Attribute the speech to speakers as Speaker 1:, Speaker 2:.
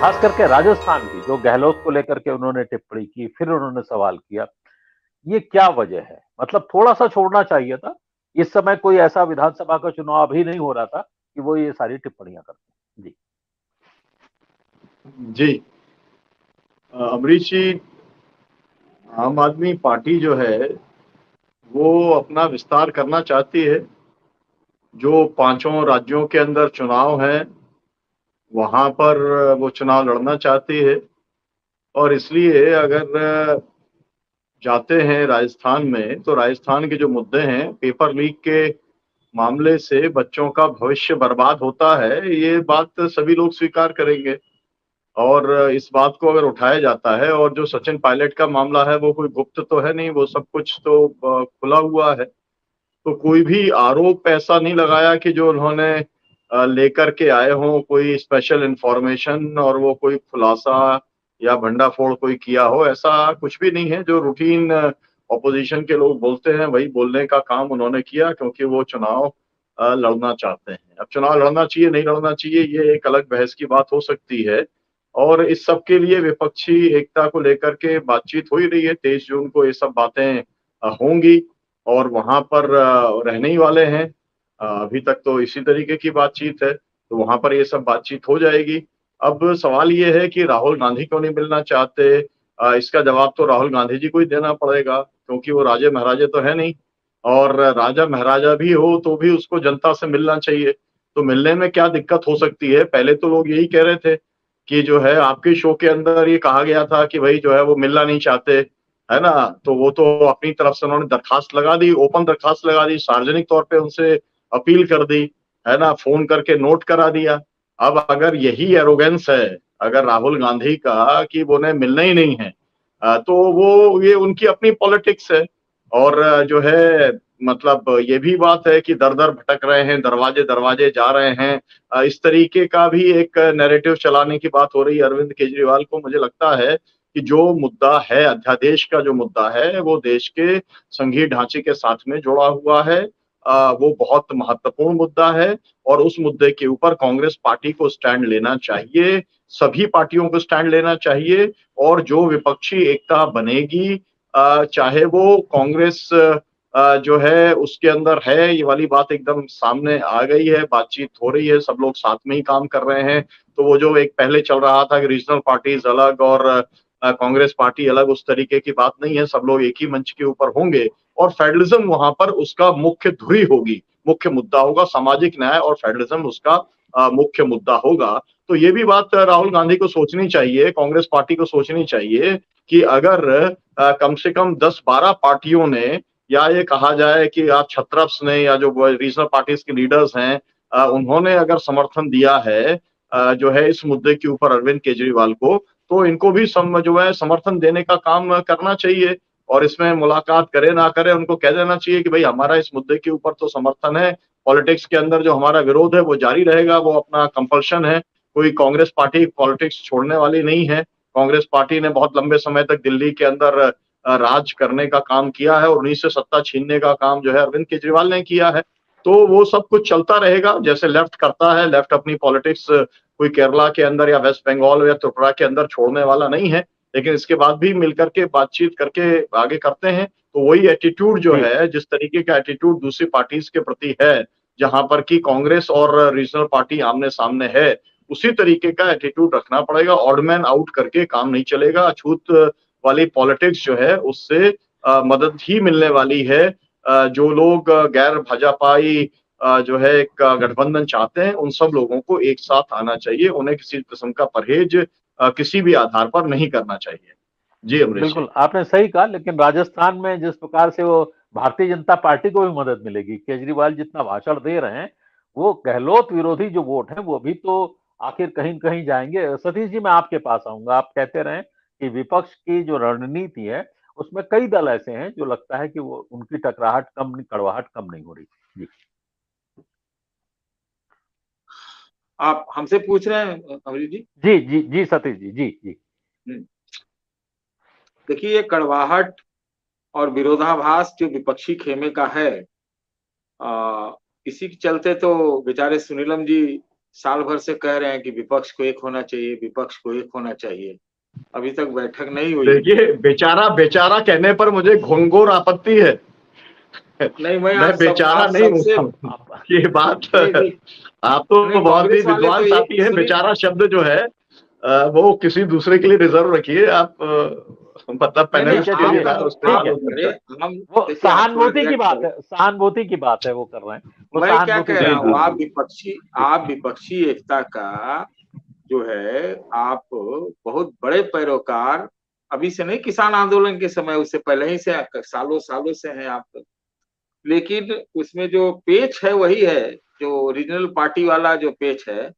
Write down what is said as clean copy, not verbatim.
Speaker 1: खास करके राजस्थान की जो गहलोत को लेकर के उन्होंने टिप्पणी की, फिर उन्होंने सवाल किया, ये क्या वजह है? मतलब थोड़ा-सा छोड़ना चाहिए था। इस समय कोई ऐसा विधानसभा का चुनाव अभी नहीं हो रहा था कि वो ये सारी टिप्पणियाँ करते। जी।
Speaker 2: जी। अमरीश जी, आम आदमी पार्टी जो है वो अपना विस्तार करना चाहती है। जो पांचों राज्यों के अंदर चुनाव है वहां पर वो चुनाव लड़ना चाहती है। और इसलिए अगर जाते हैं राजस्थान में तो राजस्थान के जो मुद्दे हैं, पेपर लीक के मामले से बच्चों का भविष्य बर्बाद होता है, ये बात सभी लोग स्वीकार करेंगे। और इस बात को अगर उठाया जाता है, और जो सचिन पायलट का मामला है वो कोई गुप्त तो है नहीं, वो सब कुछ तो खुला हुआ है। तो कोई भी आरोप ऐसा नहीं लगाया कि जो उन्होंने लेकर के आए हों कोई स्पेशल इंफॉर्मेशन और वो कोई खुलासा या भंडाफोड़ कोई किया हो, ऐसा कुछ भी नहीं है। जो रूटीन ऑपोजिशन के लोग बोलते हैं वही बोलने का काम उन्होंने किया, क्योंकि वो चुनाव लड़ना चाहते हैं। अब चुनाव लड़ना चाहिए नहीं लड़ना चाहिए ये एक अलग बहस की बात हो सकती है। और इस सब के लिए विपक्षी एकता को लेकर के बातचीत हो ही रही है। 23 जून को ये सब बातें होंगी और वहां पर रहने ही वाले हैं। अभी तक तो इसी तरीके की बातचीत है, तो वहां पर ये सब बातचीत हो जाएगी। अब सवाल ये है कि राहुल गांधी क्यों नहीं मिलना चाहते। इसका जवाब तो राहुल गांधी जी को ही देना पड़ेगा, क्योंकि वो राजे महाराजे तो है नहीं। और राजा महाराजा भी हो तो भी उसको जनता से मिलना चाहिए। तो मिलने में क्या दिक्कत हो सकती है? पहले तो लोग यही कह रहे थे कि जो है आपके शो के अंदर ये कहा गया था कि भाई जो है वो मिलना नहीं चाहते, है ना। तो वो तो अपनी तरफ से उन्होंने दरखास्त लगा दी, ओपन दरखास्त लगा दी, सार्वजनिक तौर पे उनसे अपील कर दी, है ना, फोन करके नोट करा दिया। अब अगर यही एरोगेंस है अगर राहुल गांधी का कि वो उन्हें मिलना ही नहीं है, तो वो ये उनकी अपनी पॉलिटिक्स है। और जो है मतलब ये भी बात है कि दर दर भटक रहे हैं, दरवाजे दरवाजे जा रहे हैं। इस तरीके का भी एक नैरेटिव चलाने की बात हो रही है अरविंद केजरीवाल को। मुझे लगता है कि जो मुद्दा है, अध्यादेश का जो मुद्दा है, वो देश के संघीय ढांचे के साथ में जुड़ा हुआ है। वो बहुत महत्वपूर्ण मुद्दा है और उस मुद्दे के ऊपर कांग्रेस पार्टी को स्टैंड लेना चाहिए, सभी पार्टियों को स्टैंड लेना चाहिए। और जो विपक्षी एकता बनेगी, चाहे वो कांग्रेस जो है उसके अंदर है, ये वाली बात एकदम सामने आ गई है, बातचीत हो रही है, सब लोग साथ में ही काम कर रहे हैं। तो वो जो एक पहले चल रहा था कि रीजनल पार्टीज अलग और कांग्रेस पार्टी अलग, उस तरीके की बात नहीं है। सब लोग एक ही मंच के ऊपर होंगे और फेडरलिज्म वहां पर उसका मुख्य धुरी होगी, मुख्य मुद्दा होगा। सामाजिक न्याय और फेडरलिज्म उसका मुख्य मुद्दा होगा। तो ये भी बात राहुल गांधी को सोचनी चाहिए, कांग्रेस पार्टी को सोचनी चाहिए कि अगर कम से कम 10-12 पार्टियों ने, या ये कहा जाए कि आप छत्रप्स ने या जो रीजनल पार्टीज के लीडर्स हैं, उन्होंने अगर समर्थन दिया है जो है इस मुद्दे के ऊपर अरविंद केजरीवाल को, तो इनको भी जो है समर्थन देने का काम करना चाहिए। और इसमें मुलाकात करे ना करे, उनको कह देना चाहिए कि भाई हमारा इस मुद्दे के ऊपर तो समर्थन है, पॉलिटिक्स के अंदर जो हमारा विरोध है वो जारी रहेगा, वो अपना कंपल्शन है। कोई कांग्रेस पार्टी पॉलिटिक्स छोड़ने वाली नहीं है। कांग्रेस पार्टी ने बहुत लंबे समय तक दिल्ली के अंदर राज करने का काम किया है और उन्हीं से सत्ता छीनने का काम जो है अरविंद केजरीवाल ने किया है। तो वो सब कुछ चलता रहेगा जैसे लेफ्ट करता है। लेफ्ट अपनी पॉलिटिक्स कोई केरला के अंदर या वेस्ट बंगाल या त्रिपुरा के अंदर छोड़ने वाला नहीं है, लेकिन इसके बाद भी मिलकर के बातचीत करके आगे करते हैं। तो वही एटीट्यूड जो
Speaker 1: जी।
Speaker 2: है, जिस तरीके का एटीट्यूड दूसरी पार्टीज के प्रति है, जहां पर कि कांग्रेस और रीजनल पार्टी आमने सामने है, उसी तरीके का एटीट्यूड रखना पड़ेगा। ऑड मैन आउट करके काम नहीं चलेगा। अछूत वाली पॉलिटिक्स जो है उससे मदद ही मिलने वाली है। जो लोग गैर भाजपाई जो है एक गठबंधन चाहते हैं, उन सब लोगों को एक साथ आना चाहिए। उन्हें किसी किस्म का परहेज किसी भी आधार पर नहीं करना चाहिए। जी अमरीश जी।
Speaker 1: बिल्कुल, आपने सही कहा, लेकिन राजस्थान में जिस प्रकार से वो भारतीय जनता पार्टी को भी मदद मिलेगी, केजरीवाल जितना भाषण दे रहे हैं, वो गहलोत विरोधी जो वोट हैं, वो भी तो आखिर कहीं न कहीं जाएँगे। सतीश जी, मैं आपके पास आऊँगा। आप कहते रहे कि विपक्ष की जो रणनीति है, उसमें कई दल ऐसे हैं जो लगता है कि वो उनकी टकराहट कम कड़वाहट कम नहीं हो रही। जी।
Speaker 3: आप हमसे पूछ रहे हैं अमरीश जी?
Speaker 1: जी, जी, जी सतीश जी। जी, जी।
Speaker 3: हम्म, देखिए, ये कड़वाहट और विरोधाभास जो विपक्षी खेमे का है, आ, इसी के चलते तो बेचारे सुनीलम जी साल भर से कह रहे हैं कि विपक्ष को एक होना चाहिए, विपक्ष को एक होना चाहिए, अभी तक बैठक नहीं हुई।
Speaker 2: देखिए, बेचारा बेचारा कहने पर मुझे घोर आपत्ति है।
Speaker 3: नहीं,
Speaker 2: मैं बेचारा नहीं हूँ, ये बात आप तो बहुत ही विद्वान साथी हैं। बेचारा शब्द जो है वो किसी दूसरे के लिए रिजर्व रखिए आप, मतलब पैनलिस्ट के लिए
Speaker 1: वो सहानुभूति की बात है, सहानुभूति की बात है वो कर रहे हैं।
Speaker 3: मैं क्या कह रहा हूँ, आप विपक्षी एकता का जो है आप बहुत बड़े पैरोकार, अभी से नहीं, किसान आंदोलन के समय, उससे पहले ही से सालों सालों से हैं आप, लेकिन उसमें जो पेच है वही है, जो रीजनल पार्टी वाला जो पेच है